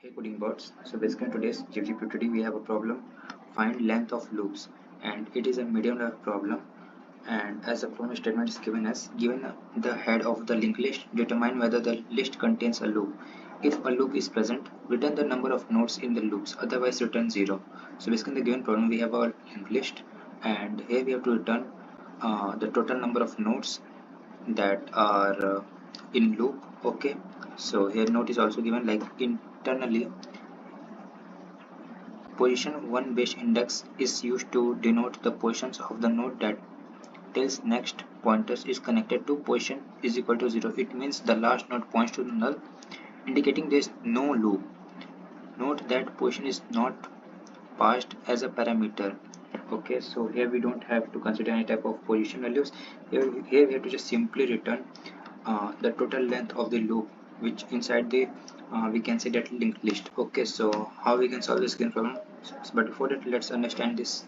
Hey coding bots. So basically in today's GFG POTD we have a problem, find length of loops, and it is a medium level problem. And as the problem statement is given as, given the head of the linked list, determine whether the list contains a loop. If a loop is present, return the number of nodes in the loops, otherwise return 0. So basically in the given problem we have our linked list, and here we have to return the total number of nodes that are in loop. Okay, so here node is also given, like internally position 1 base index is used to denote the positions of the node that tells next pointers is connected to position is equal to 0. It means the last node points to null, indicating there is no loop. Note that position is not passed as a parameter. Okay, so here we don't have to consider any type of position values. Here we have to just simply return the total length of the loop, which inside the we can say that linked list. Okay, so how we can solve this given problem? But before that, let's understand this.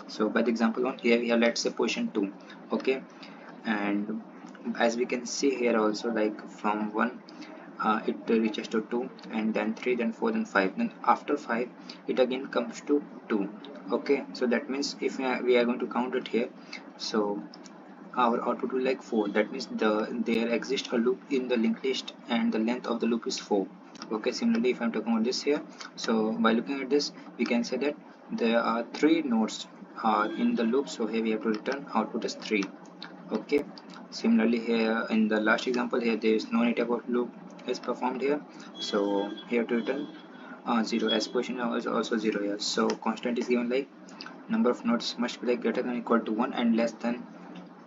So by the example one, here we have, let's say, position 2. Okay, and as we can see here also, like from 1 it reaches to 2, and then 3, then 4, then 5, then after 5 it again comes to 2. Okay, so that means if we are going to count it here, so our output will like 4. That means there exists a loop in the linked list and the length of the loop is 4. Okay, similarly if I'm talking about this here, so by looking at this we can say that there are 3 nodes in the loop, so here we have to return output as 3. Okay, similarly here in the last example, here there is no any type of loop is performed here, so here to return 0, as position is also 0 here. So constant is given like number of nodes must be like greater than or equal to 1 and less than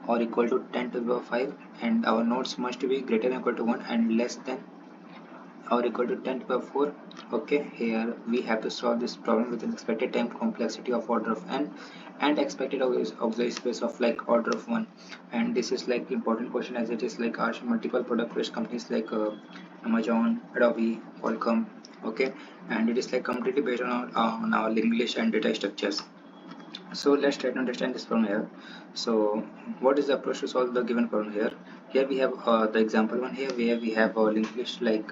or equal to 10 to the power 5, and our nodes must be greater than or equal to 1 and less than or equal to 10 to the power 4. Okay, here we have to solve this problem with an expected time complexity of order of n and expected auxiliary space of like order of 1. And this is like important question, as it is like asked multiple product based companies like Amazon, Adobe, Qualcomm. Okay, and it is like completely based on our English and data structures. So let's try to understand this problem here. So what is the approach to solve the given problem here? Here we have the example one. Here where we have our linked list like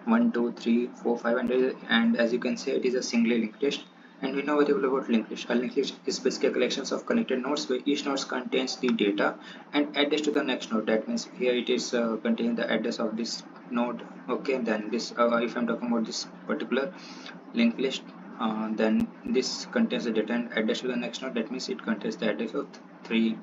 1 2 3 4 5, and as you can see it is a single linked list. And we know very well about linked list. A linked list is basically a collections of connected nodes where each node contains the data and address to the next node. That means here it is containing the address of this node. Okay, then this if I'm talking about this particular linked list, then this contains the data and address to the next node. That means it contains the address of 3,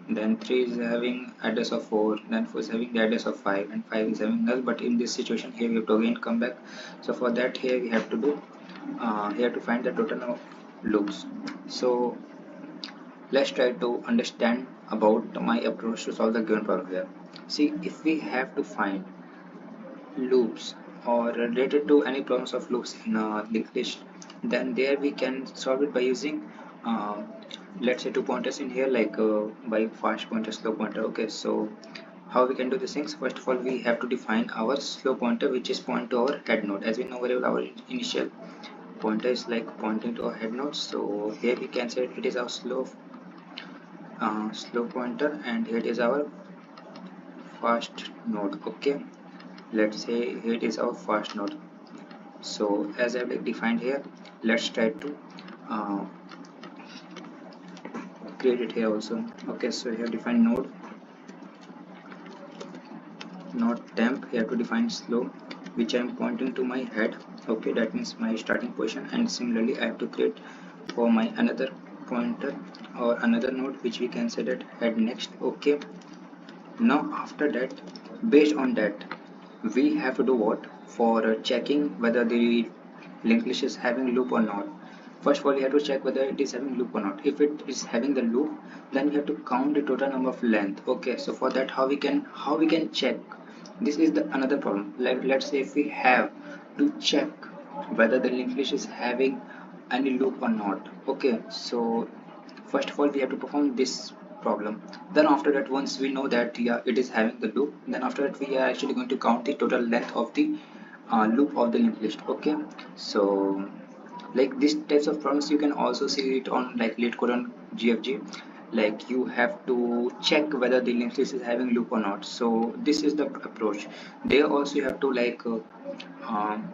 then 3 is having address of 4, then 4 is having the address of 5, and 5 is having null. But in this situation here we have to again come back. So for that here we have to do here to find the total of loops. So let's try to understand about my approach to solve the given problem here. See, if we have to find loops or related to any problems of loops in a linked list, then there we can solve it by using uh, let's say 2 pointers in here, like by fast pointer, slow pointer. Okay, so how we can do these things? First of all, we have to define our slow pointer, which is point to our head node. As we know very well, our initial pointer is like pointing to our head node, so here we can say it is our slow pointer, and here it is our fast node. Okay, let's say here it is our fast node. So as I've like defined here, let's try to uh, create it here also. Okay, so here define node temp. Here to define slow, which I am pointing to my head. Okay, that means my starting position. And similarly I have to create for my another pointer or another node, which we can say that head next. Okay, now after that, based on that, we have to do what for checking whether the linked list is having loop or not. First of all, you have to check whether it is having loop or not. If it is having the loop, then you have to count the total number of length. Okay, so for that, how we can check? This is the another problem. Like let's say if we have to check whether the linked list is having any loop or not. Okay, so first of all we have to perform this problem. Then after that, once we know that yeah it is having the loop, then after that we are actually going to count the total length of the loop of the linked list. Okay, so like these types of problems you can also see it on like lead code on GFG. Like you have to check whether the linked list is having loop or not. So this is the approach. There also you have to like um,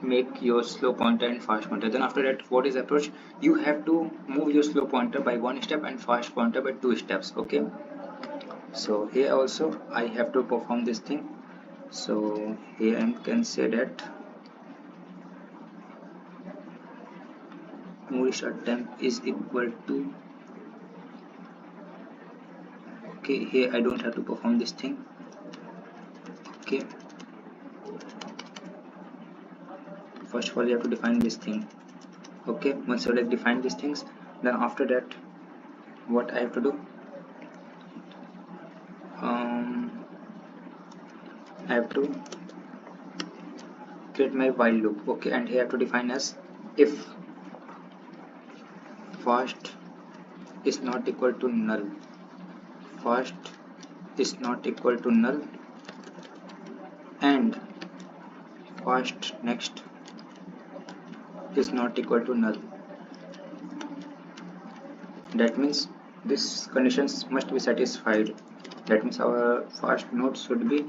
make your slow pointer and fast pointer. Then after that, what is approach? You have to move your slow pointer by 1 step and fast pointer by 2 steps. Okay, so here also I have to perform this thing. So here I can say that movie start temp is equal to, okay, here I don't have to perform this thing. Okay, first of all you have to define this thing. Okay, once you like define these things, then after that what I have to do, I have to create my while loop. Okay, and here I have to define as if fast is not equal to null, fast is not equal to null, and fast next is not equal to null. That means these conditions must be satisfied. That means our fast node should be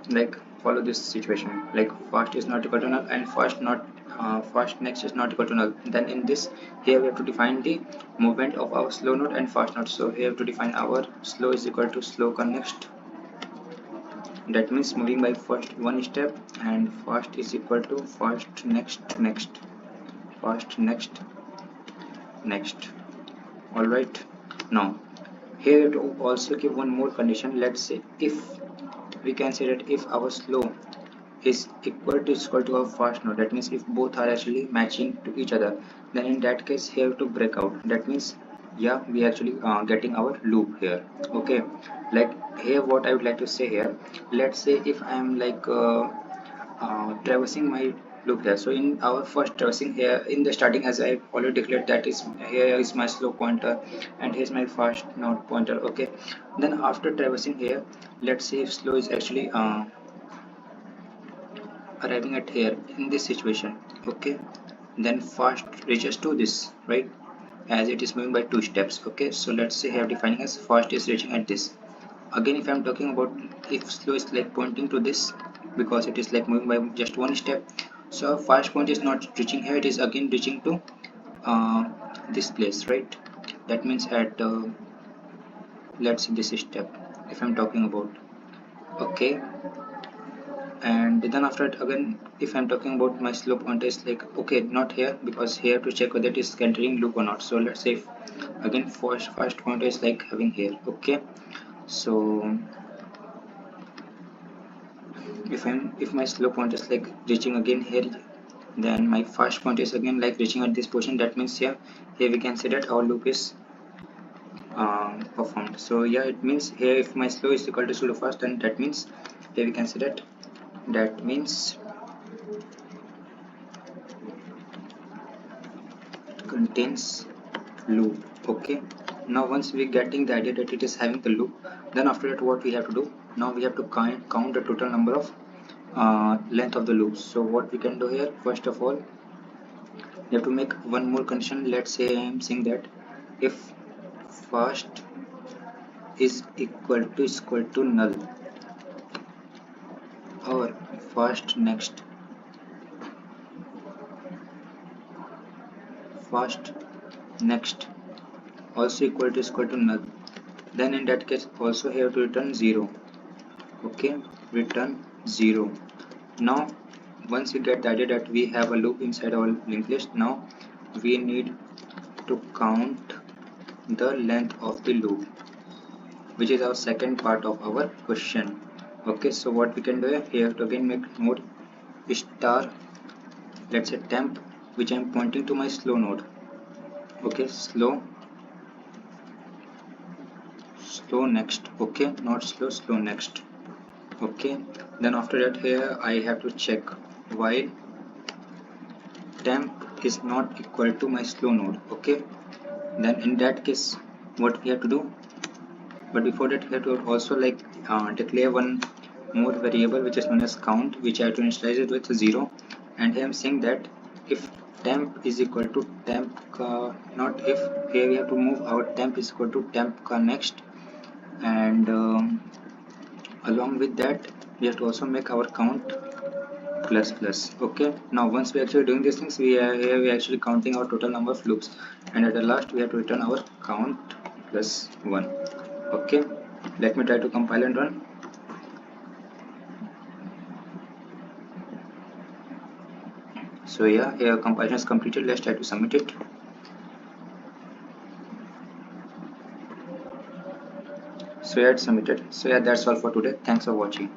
like follow this situation, like fast is not equal to null and fast next is not equal to null. Then in this, here we have to define the movement of our slow node and fast node. So here we have to define our slow is equal to slow next. That means moving by first 1 step, and fast is equal to fast next, fast next. All right, now here to also give one more condition. Let's say if we can say that if our slow is equal to our fast node, that means if both are actually matching to each other, then in that case here to break out. That means yeah, we actually getting our loop here. Okay, like here what I would like to say here, let's say if I am like traversing my loop here. So in our first traversing here in the starting, as I already declared, that is here is my slow pointer and here's my fast node pointer. Okay, then after traversing here, let's say if slow is actually arriving at here in this situation. Okay, then fast reaches to this, right, as it is moving by 2 steps. Okay, so let's say here defining as fast is reaching at this. Again, if I'm talking about if slow is like pointing to this, because it is like moving by just 1 step, so fast point is not reaching here, it is again reaching to this place, right? That means at let's see this step if I'm talking about. Okay, and then after it again, if I'm talking about my slow pointer is like, okay, not here, because here to check whether it is entering loop or not. So let's say if, again fast pointer is like having here. Okay, so if my slow pointer is like reaching again here, then my fast pointer is again like reaching at this position. That means here we can say that our loop is performed. So yeah, it means here if my slow is equal to slow fast, then that means here we can say that means contains loop. Okay, now once we getting the idea that it is having the loop, then after that what we have to do, now we have to count the total number of length of the loops. So what we can do here, first of all we have to make one more condition. Let's say I am saying that if fast is equal to null, or fast next also equal to null, then in that case also have to return 0. Okay, return 0. Now once you get the idea that we have a loop inside our linked list, now we need to count the length of the loop, which is our second part of our question. Okay, so what we can do here to again make node star, let's say temp, which I am pointing to my slow node. Okay, slow next. Okay, not slow next. Okay, then after that here I have to check while temp is not equal to my slow node. Okay, then in that case what we have to do, but before that we have to also like declare one more variable which is known as count, which I have to initialize it with 0. And here I am saying that if temp is equal to temp not if, here we have to move our temp is equal to temp next, and along with that we have to also make our count plus plus. Okay, now once we actually doing these things, we are actually counting our total number of loops, and at the last we have to return our count plus 1. Okay, let me try to compile and run. So yeah, here compilation is completed. Let's try to submit it. So yeah, it's submitted. So yeah, that's all for today. Thanks for watching.